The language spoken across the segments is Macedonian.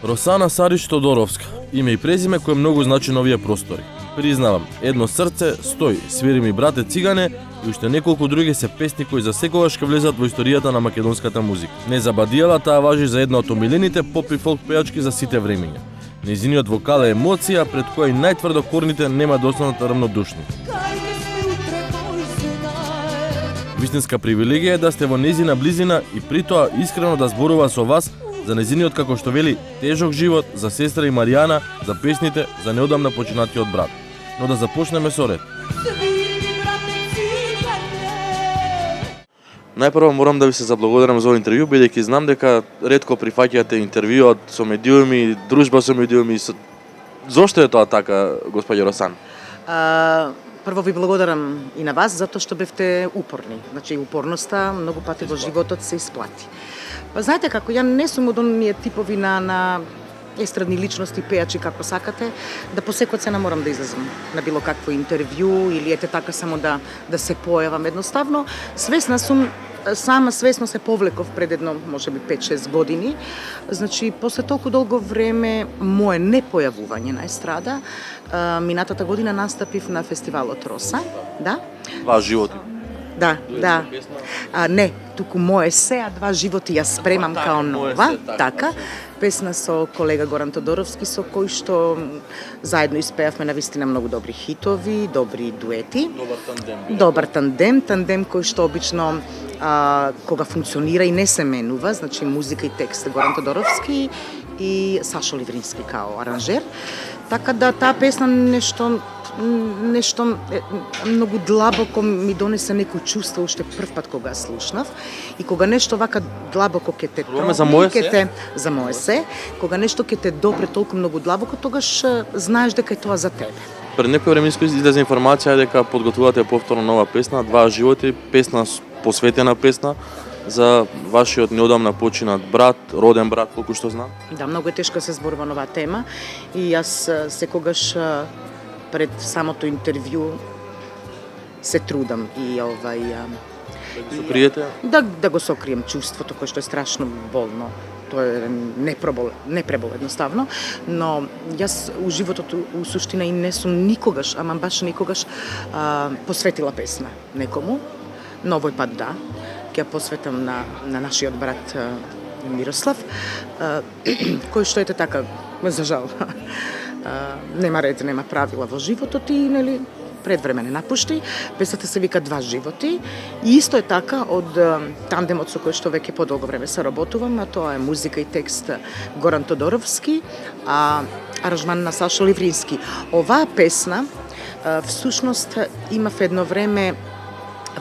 Росана Сарич Тодоровска, име и презиме кое многу значи на овие простори. Признавам, едно срце, стој, свири ми брате цигане и уште неколку други се песни кои за секогаш ќе влезат во историјата на македонската музика. Не за Бадијала, таа важи за една од омилените поп и фолк пејачки за сите времиња. Нејзиниот вокал е емоција пред која и најтврдокорните нема да останат равнодушни. Вистинска привилегија е да сте во нејзина близина и при тоа искрено да зборува со вас за нејзиниот, како што вели, тежок живот, за сестра и Маријана, за песните, за неодамна починатиот брат. Но да започнеме со ред. Најпрво морам да ви се заблагодарам за овој интервју, бидејќи знам дека ретко прифаќате интервјуот со медиуми, дружба со медиуми. Зошто е тоа така, господјо Росан? Прво ви благодарам и на вас затоа што бевте упорни. Значи упорноста многу пати во животот се исплати. Па знаете како, ја не сум од оние типови на естрадни личности, пејачи како сакате, да по секоја цена морам да излезам на било какво интервју или ете така само да се појавам. Едноставно, свесна сум, сама свесно се повлеков пред едно, можеби 5-6 години. Значи, после толку долго време мое непојавување на естрада, минатата година настапив на фестивалот Роса, да? Два животи. Да. Не, туку Мое се, а Два животи ја спремам као нова, така. Песна со колега Горан Тодоровски, со кој што заедно испеавме навистина многу добри хитови, добри дуети. Добар тандем кој што обично кога функционира и не се менува, значи музика и текст Горан Тодоровски и Сашо Ливрински као аранжер. Така да таа песна нешто многу длабоко ми донесе некој чувство уште прв пат кога ја слушнав и кога нешто вака длабоко ќе те троне, за мое се, кога нешто ќе те допре толку многу длабоко, тогаш знаеш дека е тоа за тебе. Пред некој време излезе информација дека подготвувате повторно нова песна, Два животи, песна посветена песна за вашиот неодамна починат брат, роден брат, колку што знам. Да, многу е тешко се зборува на оваа тема и јас секогаш пред самото интервју се трудам и да го сокрием чувството кое што е страшно болно. Тоа е непребол едноставно, но јас у животот у суштина и не сум никогаш, ама баш никогаш посветила песна некому, но овој пат да, ќе ја посветам на нашиот брат Мирослав, кој што ете така, за жал, нема ред, нема правила во животот и нели пред време не напушти. Песната се вика Два животи и исто е така од тандемот со кој што веќе подолго време се работувам, а тоа е музика и текст Горан Тодоровски, а аранжман на Сашо Ливрински. Оваа песна всушност имав едно време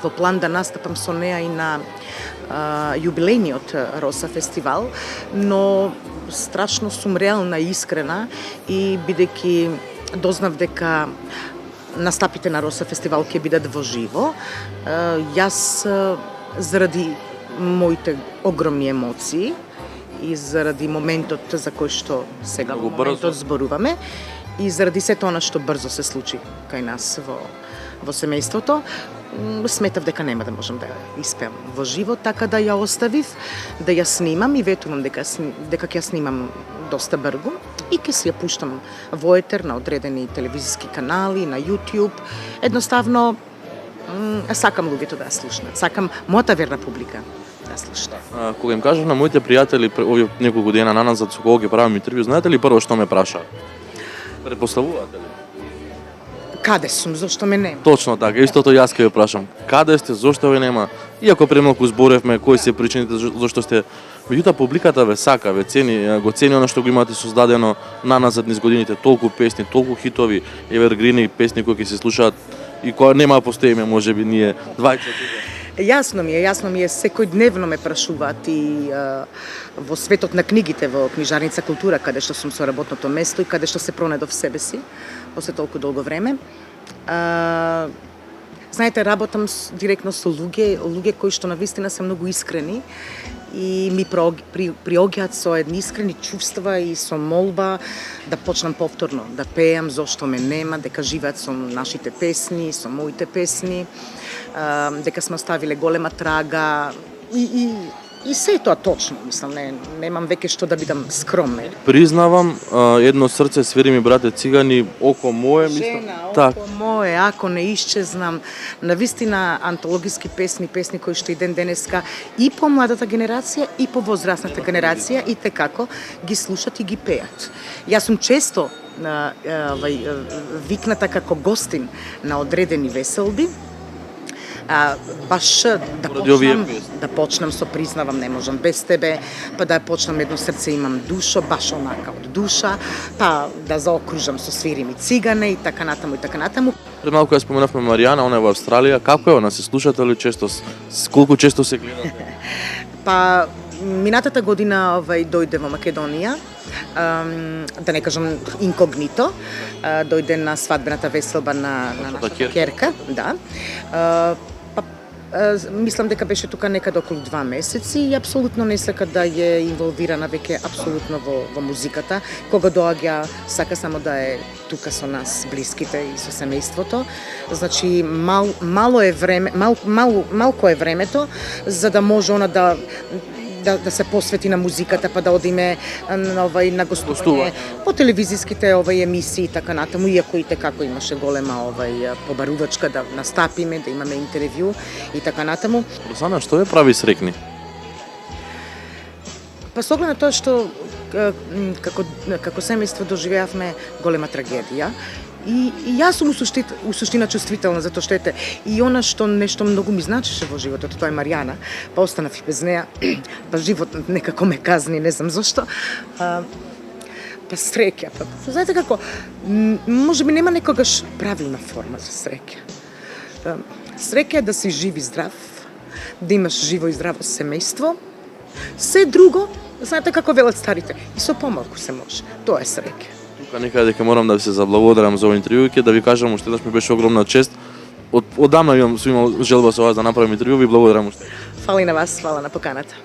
во план да настапам со неа и на јубилејниот Роса фестивал, но страшно сум реална и искрена и бидејќи дознав дека настапите на Роса фестивал ќе бидат во живо, јас заради моите огромни емоции и заради моментот за кој што сега во моментот зборуваме и заради сето она што брзо се случи кај нас во семејството, сметав дека нема да можам да испеам во живо, така да ја оставив да ја снимам и ветувам дека ќе ја снимам доста брзо и ќе си ја пуштам во етер на одредени телевизиски канали, на YouTube. Едноставно сакам луѓето да ја слушнат, сакам мојата верна публика да ја слушна. Кога им кажав на моите пријатели овие неколку дена наназад со кого ќе правам интервју, знаете ли прво што ме прашаат? Предпоставувате ли? Каде сум, зошто ме нема? Точно така, истото јас ќе ве прашам. Каде сте, зошто ве нема? Иако премалку зборевме кои се причините зошто сте, меѓутоа публиката ве сака, ве цени, го цени она што го имате создадено наназад низ годините, толку песни, толку хитови, евергрини песни кои ќе се слушаат и кои нема постоиме, можеби ние двајца тука. Јасно ми е, секојдневно ме прашуваат и во светот на книгите, во книжарница Култура, каде што сум со работното место и каде што се пронедов себе си, после толку долго време. Знаете, работам директно со луѓе кои што навистина се многу искрени и ми приоѓаат со едни искрени чувства и со молба да почнам повторно да пеам, зошто ме нема, дека живеат со нашите песни, со моите песни, дека сме оставиле голема трага и И се е тоа точно, мислам, немам веќе што да бидам скромна. Признавам, едно срце свири ми брате цигани, око мое, мислам. Жена, Так. око мое, ако не исчезнам, навистина антологиски песни кои што и ден денеска и по младата генерација и по возрастната генерација и како ги слушат и ги пеат. Јас сум често викната како гостин на одредени веселби, баш да почнам со признавам не можам без тебе, па да почнам едно срце имам душо, баш онака од душа, па да заокружам со свири ми цигане и така натаму и така натаму. Пред малку ја споменавме Маријана, она е во Австралија. Како е она? Се слушате ли често? Колку често се гледате? Па минатата година дојде во Македонија, да не кажам инкогнито, дојде на свадбената веселба на нашата ќерка, да. Мислам дека беше тука некаде околу 2 месеци и апсолутно не сака да е инволвирана веќе апсолутно во музиката. Кога доаѓа, сака само да е тука со нас, блиските и со семејството. Значи, малко е времето за да може она да се посвети на музиката, па да одиме на гостување по телевизиските емисии и така натаму, иако и како имаше голема побарувачка да настапиме, да имаме интервју и така натаму. Росана, што ве прави срекни? Па со оглед на тоа што како семејство доживеавме голема трагедија, и јас сум у суштина чувствителна затоа што и она што нешто многу ми значеше во животот, тоа е Маријана, па останав и без неа, па животот некако ме казни, не знам зошто. Па среќа, па знаете како, можеби нема некогаш правилна форма за среќа. Среќа е да си жив и здрав, да имаш живо и здраво семејство, се друго, знаете како велат старите, и со помалку се може, тоа е среќа. Тука некаде дека морам да ви се заблагодарам за овој интервју и да ви кажам уште еднаш ми беше огромна чест. Одамна сум имал желба со вас да направим интервју, ви благодарам уште. Фала и на вас, фала на поканата.